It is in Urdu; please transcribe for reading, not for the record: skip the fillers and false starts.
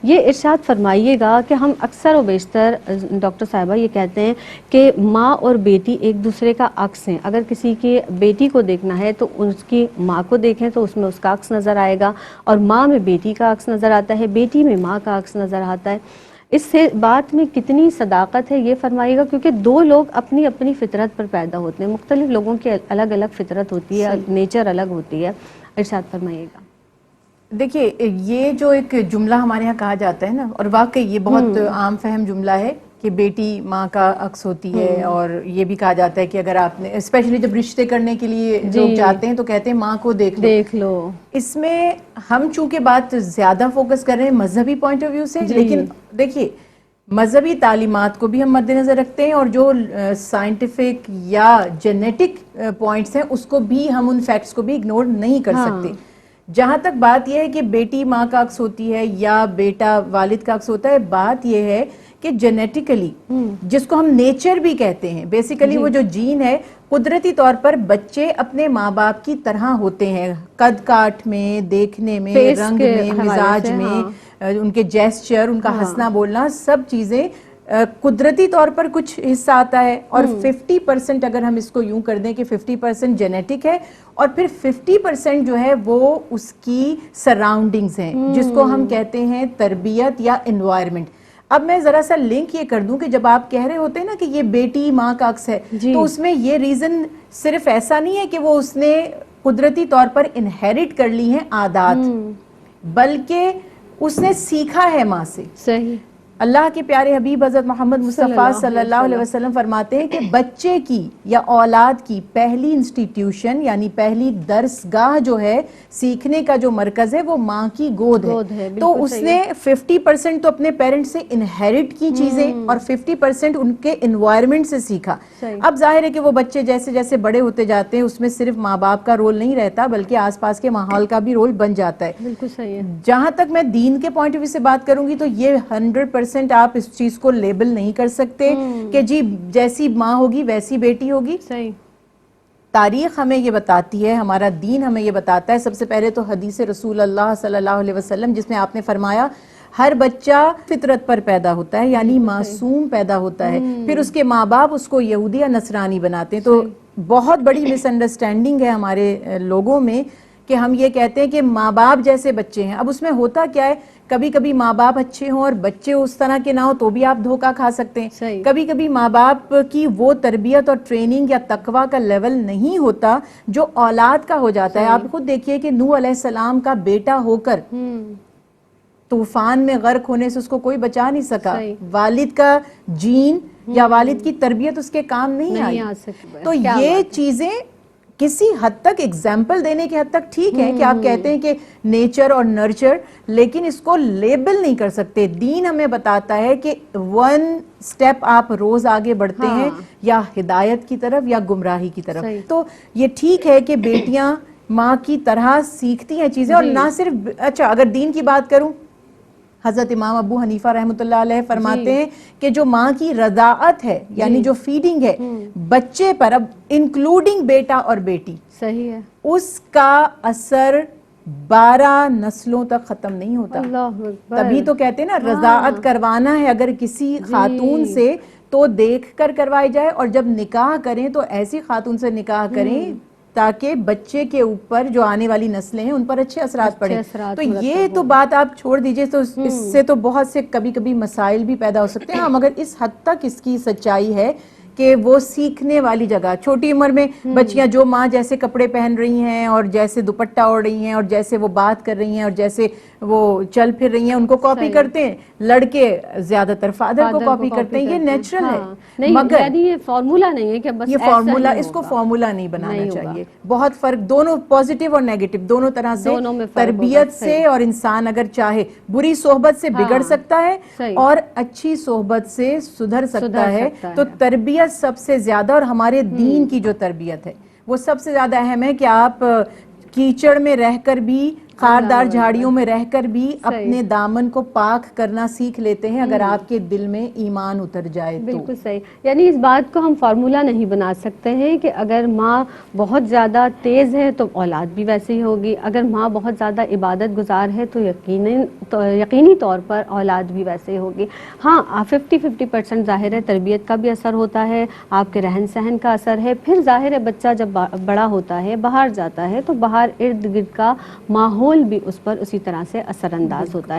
یہ ارشاد فرمائیے گا کہ ہم اکثر و بیشتر ڈاکٹر صاحبہ یہ کہتے ہیں کہ ماں اور بیٹی ایک دوسرے کا عکس ہیں. اگر کسی کی بیٹی کو دیکھنا ہے تو اس کی ماں کو دیکھیں تو اس میں اس کا عکس نظر آئے گا, اور ماں میں بیٹی کا عکس نظر آتا ہے, بیٹی میں ماں کا عکس نظر آتا ہے. اس سے بات میں کتنی صداقت ہے یہ فرمائیے گا, کیونکہ دو لوگ اپنی اپنی فطرت پر پیدا ہوتے ہیں, مختلف لوگوں کی الگ الگ فطرت ہوتی ہے, نیچر الگ ہوتی ہے. ارشاد فرمائیے گا. دیکھیے یہ جو ایک جملہ ہمارے یہاں کہا جاتا ہے نا, اور واقعی یہ بہت عام فہم جملہ ہے کہ بیٹی ماں کا عکس ہوتی ہے, اور یہ بھی کہا جاتا ہے کہ اگر آپ نے اسپیشلی جب رشتے کرنے کے لیے لوگ جاتے ہیں تو کہتے ہیں ماں کو دیکھ لو. اس میں ہم چونکہ بات زیادہ فوکس کر رہے ہیں مذہبی پوائنٹ آف ویو سے, لیکن دیکھیے مذہبی تعلیمات کو بھی ہم مد نظر رکھتے ہیں, اور جو سائنٹیفک یا جینیٹک پوائنٹس ہیں اس کو بھی ہم ان فیکٹس کو بھی اگنور نہیں کر سکتے. جہاں تک بات یہ ہے کہ بیٹی ماں کا عکس ہوتی ہے یا بیٹا والد کا عکس ہوتا ہے, بات یہ ہے کہ جینیٹیکلی جس کو ہم نیچر بھی کہتے ہیں, بیسیکلی وہ جو جین ہے قدرتی طور پر بچے اپنے ماں باپ کی طرح ہوتے ہیں, قد کاٹ میں, دیکھنے میں, رنگ میں, مزاج میں, ان کے جیسچر, ان کا ہنسنا بولنا, سب چیزیں قدرتی طور پر کچھ حصہ آتا ہے. اور 50% اگر ہم اس کو یوں کر دیں کہ 50% جینیٹک ہے, اور پھر 50% جو ہے وہ اس کی سراؤنڈنگز ہیں جس کو ہم کہتے ہیں تربیت یا انوائرمنٹ. اب میں ذرا سا لنک یہ کر دوں کہ جب آپ کہہ رہے ہوتے ہیں نا کہ یہ بیٹی ماں کا عکس ہے, تو اس میں یہ ریزن صرف ایسا نہیں ہے کہ وہ اس نے قدرتی طور پر انہیرٹ کر لی ہیں عادات, بلکہ اس نے سیکھا ہے ماں سے. صحیح. اللہ کے پیارے حبیب حضرت محمد مصطفیٰ صلی اللہ علیہ وسلم فرماتے ہیں کہ بچے کی یا اولاد کی پہلی انسٹیٹیوشن یعنی پہلی درسگاہ جو ہے, سیکھنے کا جو مرکز ہے, وہ ماں کی گود ہے. تو اس نے 50% تو اپنے پیرنٹ سے انہیرٹ کی چیزیں اور 50% ان کے انوائرمنٹ سے سیکھا. اب ظاہر ہے کہ وہ بچے جیسے جیسے بڑے ہوتے جاتے ہیں اس میں صرف ماں باپ کا رول نہیں رہتا, بلکہ آس پاس کے ماحول کا بھی رول بن جاتا ہے. بالکل صحیح ہے. جہاں تک میں دین کے پوائنٹ آف ویو سے بات کروں گی تو یہ 100% آپ اس چیز کو لیبل نہیں کر سکتے کہ جی جیسی ماں ہوگی ویسی بیٹی ہوگی. صحیح. تاریخ ہمیں یہ بتاتی ہے, ہمارا دین ہمیں یہ بتاتا ہے. سب سے پہلے تو حدیث رسول اللہ صلی اللہ علیہ وسلم جس میں آپ نے فرمایا ہر بچہ فطرت پر پیدا ہوتا ہے, یعنی معصوم پیدا ہوتا ہے, پھر اس کے ماں باپ اس کو یہودی یا نصرانی بناتے ہیں. تو بہت بڑی مس انڈرسٹینڈنگ ہے ہمارے لوگوں میں کہ ہم یہ کہتے ہیں کہ ماں باپ جیسے بچے ہیں. اب اس میں ہوتا کیا ہے, کبھی کبھی ماں باپ اچھے ہوں اور بچے اس طرح کے نہ ہو تو بھی آپ دھوکہ کھا سکتے ہیں. کبھی کبھی ماں باپ کی وہ تربیت اور ٹریننگ یا تقویٰ کا لیول نہیں ہوتا جو اولاد کا ہو جاتا ہے. آپ خود دیکھیے کہ نوح علیہ السلام کا بیٹا ہو کر طوفان میں غرق ہونے سے اس کو کوئی بچا نہیں سکا. والد کا جین یا والد کی تربیت اس کے کام نہیں آئی. تو یہ چیزیں کسی حد تک ایگزامپل دینے کی حد تک ٹھیک ہے کہ آپ کہتے ہیں کہ نیچر اور نرچر, لیکن اس کو لیبل نہیں کر سکتے. دین ہمیں بتاتا ہے کہ 1 سٹیپ آپ روز آگے بڑھتے ہیں یا ہدایت کی طرف یا گمراہی کی طرف. تو یہ ٹھیک ہے کہ بیٹیاں ماں کی طرح سیکھتی ہیں چیزیں, اور نہ صرف. اچھا اگر دین کی بات کروں, حضرت امام ابو حنیفہ رحمۃ اللہ علیہ فرماتے ہیں کہ جو ماں کی رضاعت ہے یعنی جو فیڈنگ ہے بچے پر, اب انکلوڈنگ بیٹا اور بیٹی, صحیح ہے, اس کا اثر 12 نسلوں تک ختم نہیں ہوتا. تبھی تو کہتے ہیں نا رضاعت کروانا ہے اگر کسی خاتون سے تو دیکھ کر کروائی جائے, اور جب نکاح کریں تو ایسی خاتون سے نکاح کریں تاکہ بچے کے اوپر جو آنے والی نسلیں ہیں ان پر اچھے اثرات پڑیں. تو یہ تو بات آپ چھوڑ دیجئے, تو اس سے تو بہت سے کبھی کبھی مسائل بھی پیدا ہو سکتے ہیں. ہاں مگر اس حد تک اس کی سچائی ہے کہ وہ سیکھنے والی جگہ, چھوٹی عمر میں بچیاں جو ماں جیسے کپڑے پہن رہی ہیں اور جیسے دوپٹہ اوڑھ رہی ہیں اور جیسے وہ بات کر رہی ہیں اور جیسے وہ چل پھر رہی ہیں ان کو کاپی کرتے ہیں. لڑکے زیادہ تر فادر کو کاپی کرتے ہیں. یہ نیچرل ہے, مگر یہ فارمولا نہیں ہے کہ بس یہ فارمولا, اس کو فارمولا نہیں بنانا چاہیے. بہت فرق, دونوں پازیٹیو اور نیگیٹو دونوں طرح سے تربیت سے, اور انسان اگر چاہے بری صحبت سے بگڑ سکتا ہے اور اچھی صحبت سے سدھر سکتا ہے. تو تربیت سب سے زیادہ, اور ہمارے دین کی جو تربیت ہے وہ سب سے زیادہ اہم ہے کہ آپ کیچڑ میں رہ کر بھی خاردار جھاڑیوں میں رہ کر بھی اپنے دامن کو پاک کرنا سیکھ لیتے ہیں اگر آپ کے دل میں ایمان اتر جائے تو. بالکل صحیح. یعنی اس بات کو ہم فارمولا نہیں بنا سکتے ہیں کہ اگر ماں بہت زیادہ تیز ہے تو اولاد بھی ویسے ہی ہوگی، اگر ماں بہت زیادہ عبادت گزار ہے تو یقینی طور پر اولاد بھی ویسے ہی ہوگی. ہاں 50% ظاہر ہے تربیت کا بھی اثر ہوتا ہے، آپ کے رہن سہن کا اثر ہے، پھر ظاہر ہے بچہ جب بڑا ہوتا ہے باہر جاتا ہے تو باہر ارد گرد کا ماحول بھی اس پر اسی طرح سے اثر انداز ہوتا ہے.